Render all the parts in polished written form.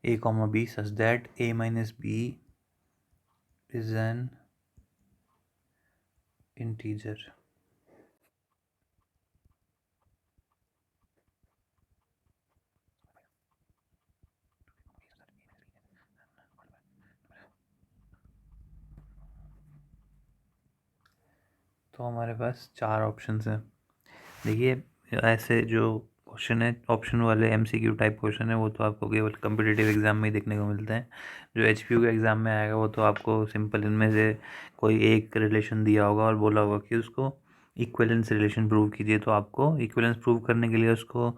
a comma b such that a minus b is an integer. तो हमारे पास 4 options हैं। देखिए, ऐसे जो क्वेश्चन है ऑप्शन वाले MCQ टाइप क्वेश्चन है वो तो आपको केवल कम्पिटिटिव एग्जाम में ही देखने को मिलते हैं। जो HPU के एग्ज़ाम में आएगा वो तो आपको सिंपल इनमें से कोई एक रिलेशन दिया होगा और बोला होगा कि उसको इक्विवेलेंस रिलेशन प्रूव कीजिए, तो आपको इक्विवेलेंस प्रूव करने के लिए उसको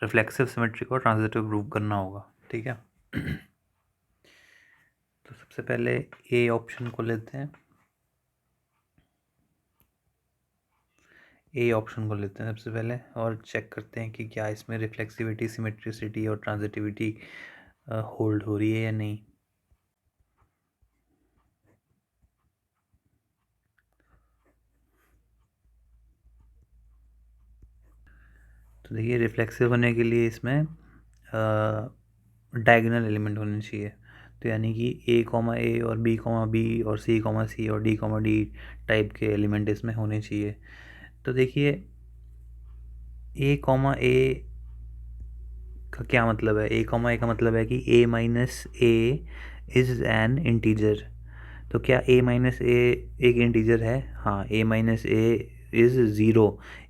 रिफ्लेक्सिव सिमेट्रिक और ट्रांजिटिव प्रूव करना होगा। ठीक है। तो सबसे पहले ए ऑप्शन को लेते हैं। ए ऑप्शन को लेते हैं सबसे पहले और चेक करते हैं कि क्या इसमें रिफ्लेक्सिविटी, सिमेट्रिसिटी और ट्रांजिटिविटी होल्ड हो रही है या नहीं। तो देखिए, रिफ्लेक्सिव होने के लिए इसमें डायगोनल एलिमेंट होने चाहिए। तो यानी कि A, और B, B और C, C और D टाइप के एलिमेंट इसमें होने चाहिए। तो देखिए, A, A का क्या मतलब है? A, A का मतलब है कि A minus A is an integer. तो क्या A माइनस A एक इंटीजर है? हाँ, A minus A is zero.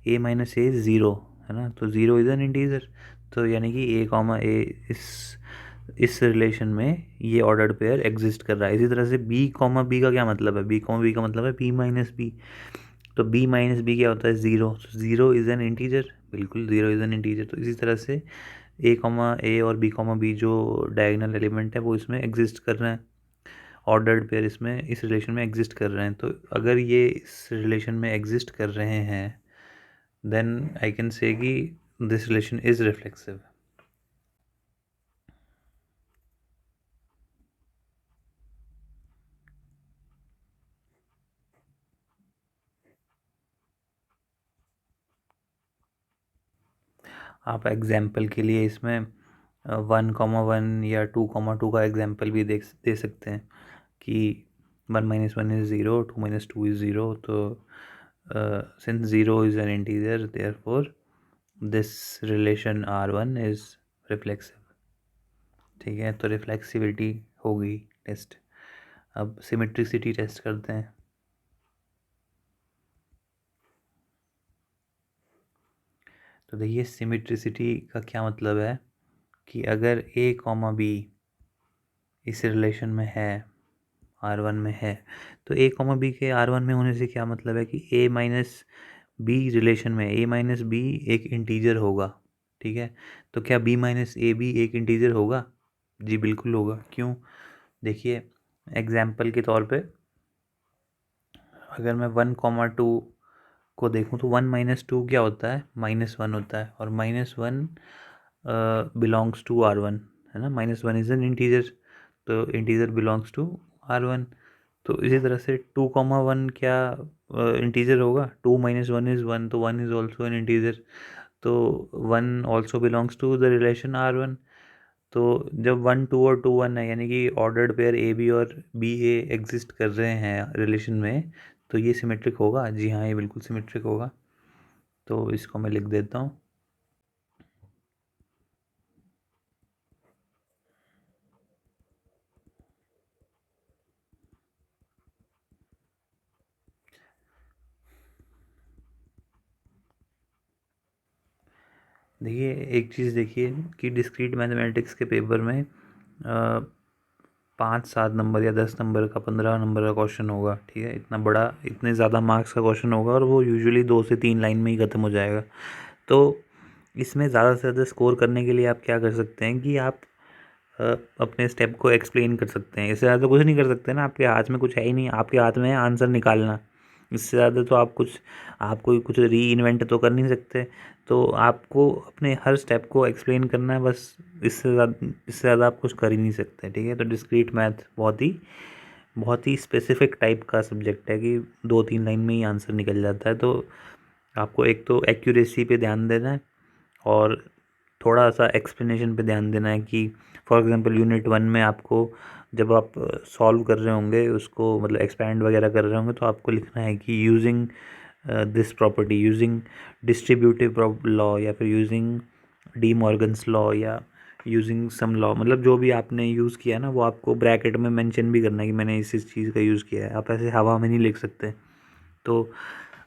A minus A zero है ना, तो ज़ीरो इज़ एन इंटीजर। तो यानी कि A, A इस रिलेशन में ये ऑर्डर्ड पेयर एग्जिस्ट कर रहा है। इसी तरह से B, B का क्या मतलब है? B, B का मतलब है B माइनस B। तो B माइनस B क्या होता है? Zero. Zero is an integer, बिल्कुल ज़ीरो इज़ एन इंटीजर। तो इसी तरह से A, A और B, B जो डायगोनल एलिमेंट है वो इसमें एग्जिस्ट कर रहे हैं। ऑर्डर्ड पेयर इसमें इस रिलेशन में एग्जिस्ट कर रहे हैं। तो अगर ये इस रिलेशन में एग्जिस्ट कर रहे हैं देन आई कैन से कि दिस रिलेशन इज रिफ्लेक्सिव। आप एग्जाम्पल के लिए इसमें 1,1 या 2,2 का एग्जाम्पल भी दे सकते हैं कि 1 minus 1 is zero, 2 minus 2 is zero. तो since zero is an integer therefore this relation R1 is reflexive. ठीक है, तो रिफ्लेक्सिविटी होगी टेस्ट। अब सिमेट्रिसिटी टेस्ट करते हैं। तो देखिए, सिमेट्रिसिटी का क्या मतलब है कि अगर A, B इस रिलेशन में है, R1 में है, तो A, B के R1 में होने से क्या मतलब है कि A माइनस B रिलेशन में A माइनस B एक इंटीजर होगा। ठीक है, तो क्या B माइनस A भी एक इंटीजर होगा? जी बिल्कुल होगा। क्यों? देखिए, एग्जाम्पल के तौर पे अगर मैं 1,2 को देखूँ तो 1 - 2 क्या होता है? -1 होता है, और -1 बिलोंग्स टू R1 है ना। -1 इज़ एन इंटीजर, तो इंटीजर बिलोंग्स टू R1। तो इसी तरह से 2,1 क्या इंटीजर होगा? 2 - 1 इज़ 1, तो 1 इज़ ऑल्सो एन इंटीजर। तो 1 also belongs to the relation R1। तो जब 1 2 और 2 1 है, यानी कि ऑर्डर्ड पेयर ए बी और बी ए एग्जिस्ट कर रहे हैं रिलेशन में, तो ये सिमेट्रिक होगा। जी हाँ, ये बिल्कुल सिमेट्रिक होगा। तो इसको मैं लिख देता हूँ। देखिए, एक चीज़ देखिए कि डिस्क्रीट मैथमेटिक्स के पेपर में 5 7 नंबर या 10 नंबर का, 15 नंबर का क्वेश्चन होगा। ठीक है, इतना बड़ा, इतने ज़्यादा मार्क्स का क्वेश्चन होगा और वो यूजुअली 2 से 3 लाइन में ही ख़त्म हो जाएगा। तो इसमें ज़्यादा से ज़्यादा स्कोर करने के लिए आप क्या कर सकते हैं कि आप अपने स्टेप को एक्सप्लेन कर सकते हैं। इससे ज़्यादा कुछ नहीं कर सकते ना, आपके हाथ में कुछ है ही नहीं, आपके हाथ में है आंसर निकालना। इससे ज़्यादा तो आप कोई कुछ री इन्वेंट तो कर नहीं सकते। तो आपको अपने हर स्टेप को एक्सप्लेन करना है बस। इससे ज़्यादा आप कुछ कर ही नहीं सकते। ठीक है, तो डिस्क्रीट मैथ बहुत ही स्पेसिफिक टाइप का सब्जेक्ट है कि 2 3 लाइन में ही आंसर निकल जाता है। तो आपको एक तो एक्यूरेसी पे ध्यान देना है और थोड़ा सा एक्सप्लेनेशन पे ध्यान देना है कि फॉर एग्जांपल यूनिट 1 में आपको जब आप सॉल्व कर रहे होंगे उसको, मतलब एक्सपैंड वगैरह कर रहे होंगे, तो आपको लिखना है कि using this property, using distributive law, या फिर यूजिंग डी मॉर्गन्स लॉ, या यूजिंग सम लॉ, मतलब जो भी आपने यूज़ किया ना वो आपको ब्रैकेट में मेंशन भी करना है कि मैंने इस चीज़ का यूज़ किया है। आप ऐसे हवा में नहीं लिख सकते। तो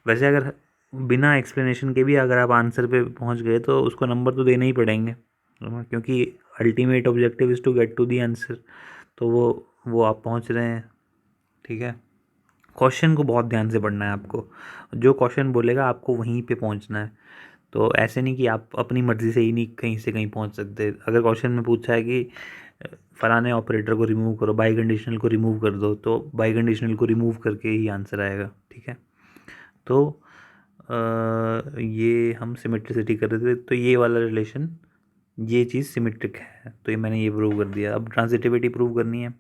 वैसे अगर बिना एक्सप्लेनेशन के भी अगर आप आंसर पे पहुंच गए तो उसको नंबर तो देने ही पड़ेंगे, क्योंकि ultimate objective is to get to the answer. तो वो आप पहुंच रहे हैं। ठीक है, क्वेश्चन को बहुत ध्यान से पढ़ना है आपको, जो क्वेश्चन बोलेगा आपको वहीं पे पहुंचना है। तो ऐसे नहीं कि आप अपनी मर्ज़ी से ही नहीं कहीं से कहीं पहुंच सकते। अगर क्वेश्चन में पूछा है कि फलाने ऑपरेटर को रिमूव करो, बाई कंडीशनल को रिमूव कर दो, तो बाई कंडीशनल को रिमूव करके ही आंसर आएगा। ठीक है, तो ये हम सिमेट्रिसिटी कर रहे थे, तो ये वाला रिलेशन, ये चीज़ सिमेट्रिक है, तो ये मैंने ये प्रूव कर दिया। अब ट्रांजिटिविटी प्रूव करनी है।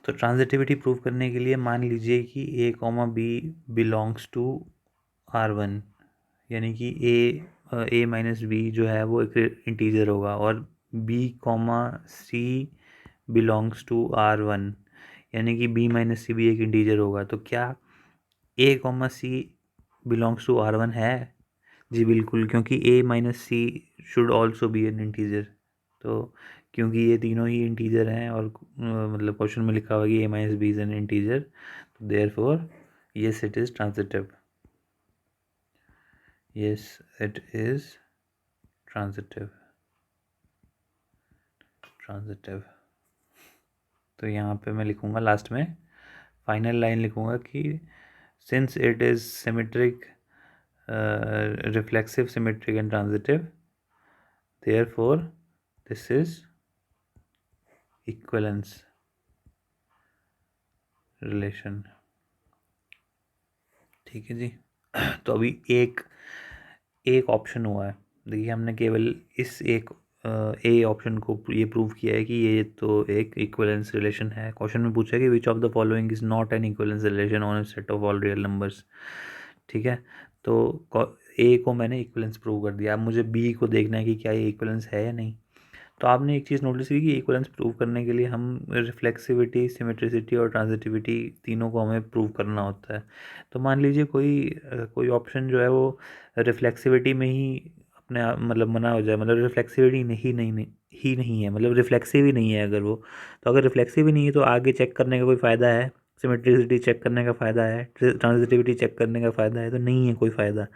तो ट्रांजिटिविटी प्रूव करने के लिए मान लीजिए कि a comma b belongs to R1, यानी कि ए माइनस बी जो है वो एक इंटीजर होगा, और B comma C belongs to R1, यानी कि बी माइनस सी भी एक इंटीजर होगा। तो क्या a comma C belongs to R1 है? जी बिल्कुल, क्योंकि a minus c should also be an integer. तो क्योंकि ये तीनों ही इंटीजर हैं, और मतलब क्वेश्चन में लिखा हुआ कि a minus B is an integer, तो therefore yes it is transitive. Yes it is transitive. तो यहाँ पे मैं लिखूँगा लास्ट में फाइनल लाइन लिखूँगा कि since it is symmetric, reflexive, symmetric and transitive, therefore this is equivalence relation। ठीक है जी। तो अभी एक ऑप्शन हुआ है। देखिए हमने केवल इस एक ए ऑप्शन को ये प्रूव किया है कि ये तो एक इक्वलेंस रिलेशन है। क्वेश्चन में पूछा है कि which of the following is not an equivalence relation on a set of all real numbers. ठीक है, तो ए को मैंने इक्वलेंस प्रूव कर दिया। अब मुझे बी को देखना है कि क्या ये इक्वलेंस है या नहीं। तो आपने एक चीज़ नोटिस की कि इक्वलेंस प्रूव करने के लिए हम रिफ्लेक्सिविटी, सिमेट्रिसिटी और ट्रांजिटिविटी तीनों को हमें प्रूव करना होता है। तो मान लीजिए कोई ऑप्शन जो है वो रिफ्लेक्सिविटी में ही अपने आप मतलब मना हो जाए, मतलब रिफ्लेक्सिविटी नहीं है, मतलब रिफ्लेक्सिव ही नहीं है अगर वो। तो अगर रिफ्लेक्सिव ही नहीं है तो आगे चेक करने का कोई फ़ायदा है? सिमेट्रिसिटी चेक करने का फ़ायदा है? ट्रांजिटिविटी चेक करने का फ़ायदा है? तो नहीं है कोई फ़ायदा।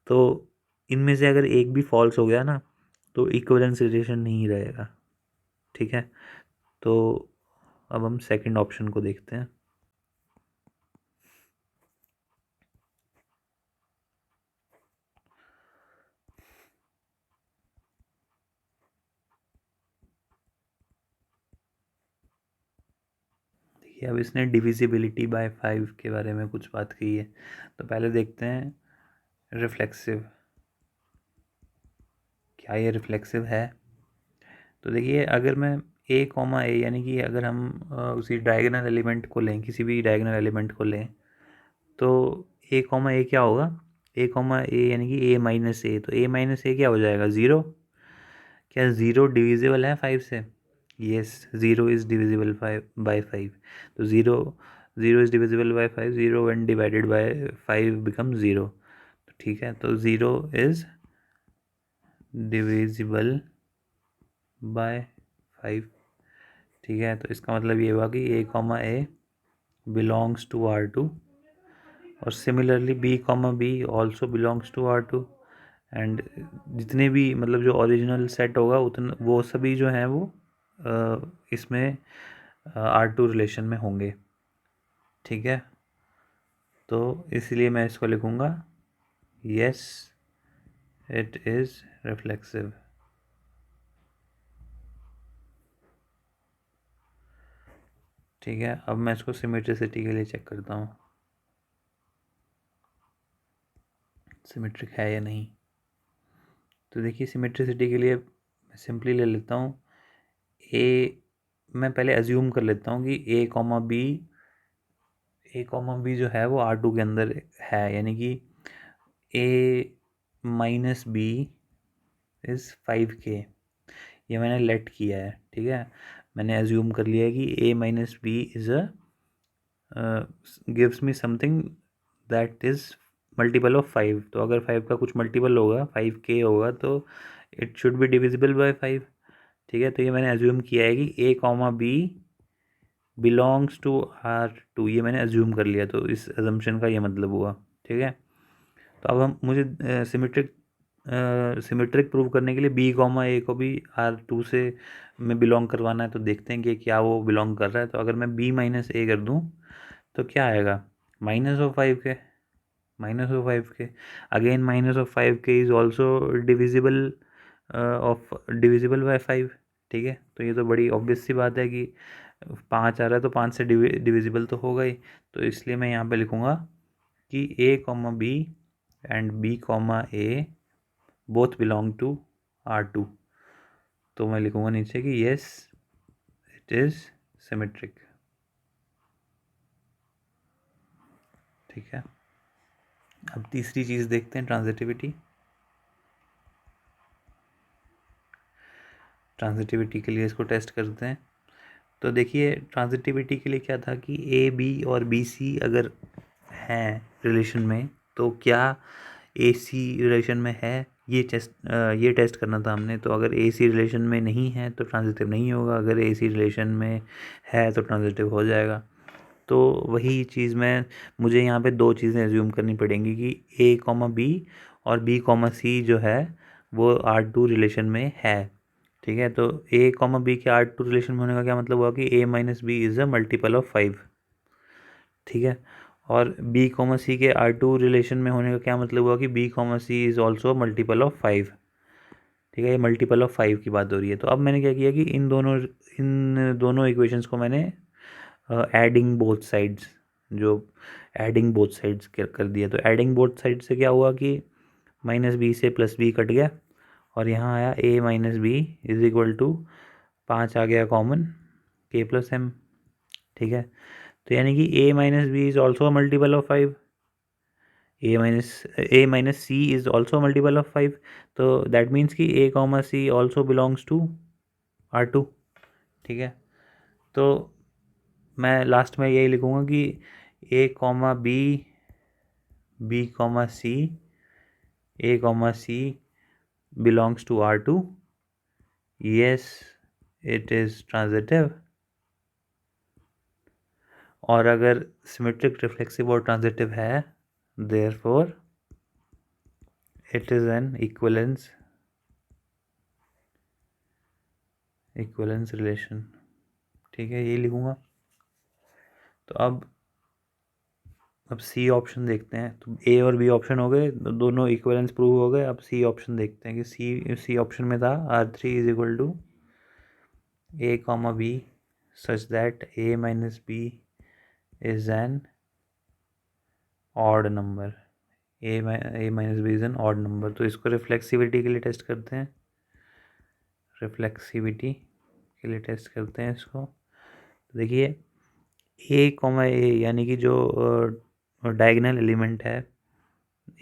तो इनमें से अगर एक भी फॉल्स हो गया ना तो इक्विवेलेंस रिलेशन नहीं रहेगा। ठीक है, तो अब हम सेकंड ऑप्शन को देखते हैं। देखिए अब इसने डिविजिबिलिटी बाय 5 के बारे में कुछ बात कही है, तो पहले देखते हैं रिफ्लेक्सिव, क्या ये रिफ्लेक्सिव है? तो देखिए अगर मैं ए कॉमा ए, यानी कि अगर हम उसी डायगोनल एलिमेंट को लें, किसी भी डायगोनल एलिमेंट को लें, तो ए कॉमा ए क्या होगा? ए कॉमा ए यानी कि ए माइनस ए, तो ए माइनस ए क्या हो जाएगा? ज़ीरो। क्या ज़ीरो डिविजिबल है 5 से? Yes, zero is divisible 5 by 5। तो zero is divisible by 5, zero when divided by 5 become zero. तो ठीक है, तो ज़ीरो इज़ डिविजिबल बाय 5। ठीक है, तो इसका मतलब ये हुआ कि a comma a belongs to R2, और similarly b comma b also belongs to R2। And जितने भी मतलब जो ओरिजिनल सेट होगा उतने वो सभी जो हैं वो इसमें R2 रिलेशन में होंगे। ठीक है, तो इसलिए मैं इसको लिखूँगा यस इट इज़ रिफ्लेक्सिव। ठीक है, अब मैं इसको सिमेट्रिसिटी के लिए चेक करता हूँ सिमेट्रिक है या नहीं। तो देखिए सिमेट्रिसिटी के लिए मैं सिंपली ले लेता हूँ ए, मैं पहले अज्यूम कर लेता हूँ कि a comma B A comma B जो है वो R2 के अंदर है, यानी कि a minus b is 5K, ये मैंने लेट किया है, ठीक है। मैंने एज्यूम कर लिया है कि a minus b is gives me something that is multiple of 5। तो अगर 5 का कुछ मल्टीपल होगा, 5K होगा, तो it should be divisible by 5, ठीक है। तो ये मैंने एज्यूम किया है कि a comma b belongs to R2, ये मैंने एज्यूम कर लिया, तो इस एजम्पशन का ये मतलब हुआ, ठीक है। तो अब हम मुझे सिमेट्रिक प्रूव करने के लिए बी कॉमा ए को भी R2 से में बिलोंग करवाना है, तो देखते हैं कि क्या वो बिलोंग कर रहा है। तो अगर मैं बी माइनस ए कर दूँ तो क्या आएगा, minus of 5K, minus of 5K, again minus of 5K is also divisible divisible by 5, ठीक है। तो ये तो बड़ी ऑब्वियस सी बात है कि 5 आ रहा है तो 5 से डिविजिबल तो होगा ही। तो इसलिए मैं यहाँ पे लिखूँगा कि a comma b and b comma a both belong to R2। तो मैं लिखूँगा नीचे कि येस इट इज़ सिमेट्रिक, ठीक है। अब तीसरी चीज़ देखते हैं, ट्रांजिटिविटी। ट्रांजिटिविटी के लिए इसको टेस्ट करते हैं। तो देखिए ट्रांजिटिविटी के लिए क्या था कि ए बी और बी सी अगर हैं रिलेशन में, तो क्या ए सी रिलेशन में है, ये टेस्ट करना था हमने। तो अगर ए सी रिलेशन में नहीं है तो ट्रांजिटिव नहीं होगा, अगर ए सी रिलेशन में है तो ट्रांजिटिव हो जाएगा। तो वही चीज़ मुझे यहाँ पे दो चीज़ें एज्यूम करनी पड़ेंगी कि ए कॉमा बी और बी कॉमा सी जो है वो R2 रिलेशन में है, ठीक है। तो ए कॉमा बी के R2 रिलेशन में होने का क्या मतलब हुआ कि a minus b is a multiple of 5, ठीक है। और बी कॉमा सी के R2 रिलेशन में होने का क्या मतलब हुआ कि B comma C is also multiple of 5, ठीक है। ये मल्टीपल ऑफ 5 की बात हो रही है। तो अब मैंने क्या किया कि इन दोनों इक्वेशंस को मैंने एडिंग बोथ साइड्स, जो एडिंग बोथ साइड्स कर दिया। तो एडिंग बोथ साइड से क्या हुआ कि माइनस बी से प्लस बी कट गया और यहाँ आया a minus B is equal to 5 आ गया कॉमन, K प्लस एम, ठीक है। तो यानी कि a minus B is also multiple of 5, a minus c is also multiple of 5। तो दैट मीन्स कि a comma c also belongs to R2, ठीक है। तो मैं लास्ट में यही लिखूँगा कि a comma b, b comma c, a comma c belongs to R2, yes it is transitive। और अगर सिमेट्रिक, रिफ्लेक्सिव और ट्रांजिटिव है, therefore it is an equivalence relation, ठीक है, ये लिखूँगा। तो अब सी ऑप्शन देखते हैं। तो ए और बी ऑप्शन हो गए, दोनों इक्विवेलेंस प्रूव हो गए। अब सी ऑप्शन देखते हैं कि सी ऑप्शन में था R3 is equal to A comma B such that A minus B is an odd number, A minus B is an odd number. तो इसको रिफ्लेक्सिविटी के लिए टेस्ट करते हैं, रिफ्लेक्सिविटी के लिए टेस्ट करते हैं इसको। तो देखिए ए कॉमा ए यानी कि जो डायगोनल एलिमेंट है,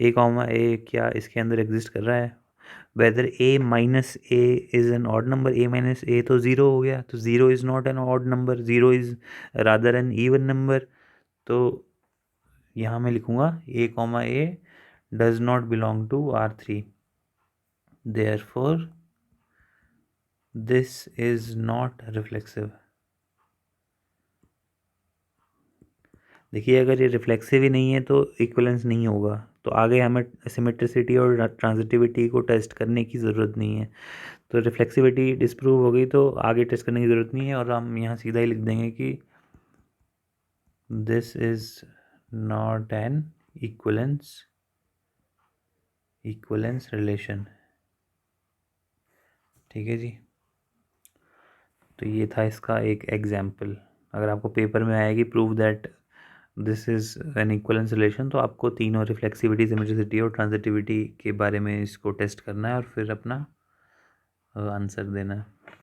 ए कॉमा ए क्या इसके अंदर एग्जिस्ट कर रहा है, whether a minus a is an odd number. A minus a तो ज़ीरो हो गया, तो zero is not an odd number, zero is rather an even number. तो यहाँ मैं लिखूँगा a comma a does not belong to R3, therefore this is not reflexive. देखिए अगर ये रिफ्लेक्सिव ही नहीं है तो इक्विवेलेंस नहीं होगा, तो आगे हमें सिमेट्रिसिटी और ट्रांजिटिविटी को टेस्ट करने की ज़रूरत नहीं है। तो रिफ्लेक्सिविटी डिस्प्रूव हो गई तो आगे टेस्ट करने की ज़रूरत नहीं है, और हम यहाँ सीधा ही लिख देंगे कि this is not an equivalence relation, ठीक है जी। तो ये था इसका एक एग्जाम्पल। अगर आपको पेपर में आएगी prove that this is an equivalence relation, तो आपको तीनों रिफ्लेक्सिविटी, सिमेट्रिसिटी और ट्रांजिटिविटी के बारे में इसको टेस्ट करना है और फिर अपना आंसर देना है।